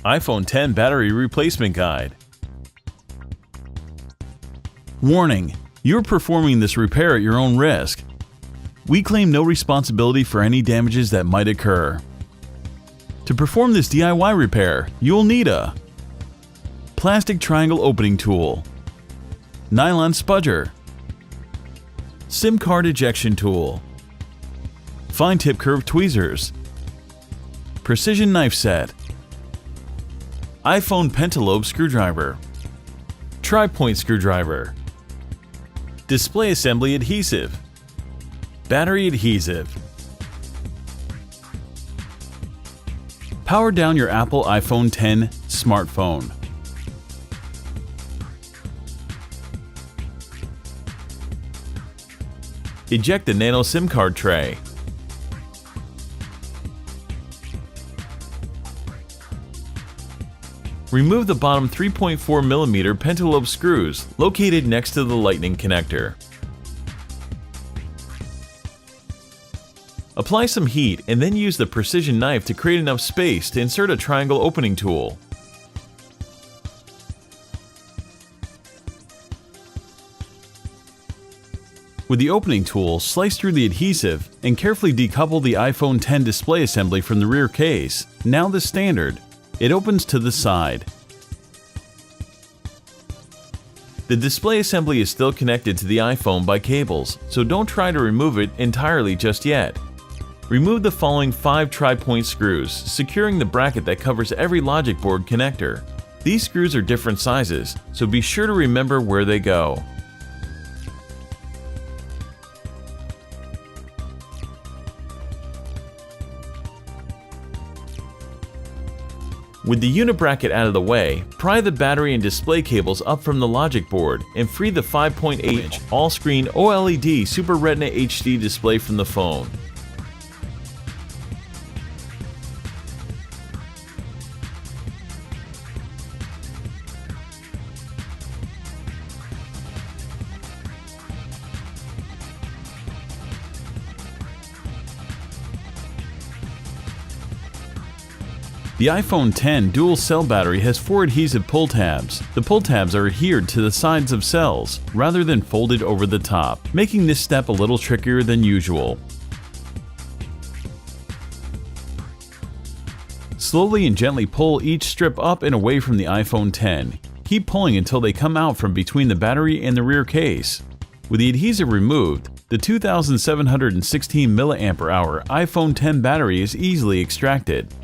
iPhone 10 Battery Replacement Guide. Warning: you're performing this repair at your own risk. We claim no responsibility for any damages that might occur. To perform this DIY repair, you'll need a plastic triangle opening tool, nylon spudger, SIM card ejection tool, fine tip curved tweezers, precision knife set, iPhone pentalobe screwdriver, tri-point screwdriver, display assembly adhesive, battery adhesive. Power down your Apple iPhone 10 smartphone. Eject the nano SIM card tray. Remove the bottom 3.4mm pentalobe screws located next to the lightning connector. Apply some heat and then use the precision knife to create enough space to insert a triangle opening tool. With the opening tool, slice through the adhesive and carefully decouple the iPhone 10 display assembly from the rear case. Now the standard. It opens to the side. The display assembly is still connected to the iPhone by cables, so don't try to remove it entirely just yet. Remove the following 5 tri-point screws, securing the bracket that covers every logic board connector. These screws are different sizes, so be sure to remember where they go. With the unit bracket out of the way, pry the battery and display cables up from the logic board and free the 5.8-inch all-screen OLED Super Retina HD display from the phone. The iPhone 10 dual cell battery has 4 adhesive pull tabs. The pull tabs are adhered to the sides of cells rather than folded over the top, making this step a little trickier than usual. Slowly and gently pull each strip up and away from the iPhone 10. Keep pulling until they come out from between the battery and the rear case. With the adhesive removed, the 2716 mAh iPhone 10 battery is easily extracted.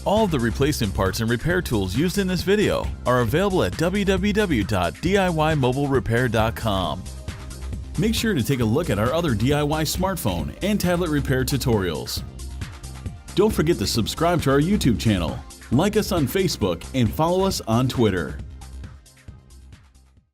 All the replacement parts and repair tools used in this video are available at www.DIYMobileRepair.com. Make sure to take a look at our other DIY smartphone and tablet repair tutorials. Don't forget to subscribe to our YouTube channel, like us on Facebook, and follow us on Twitter.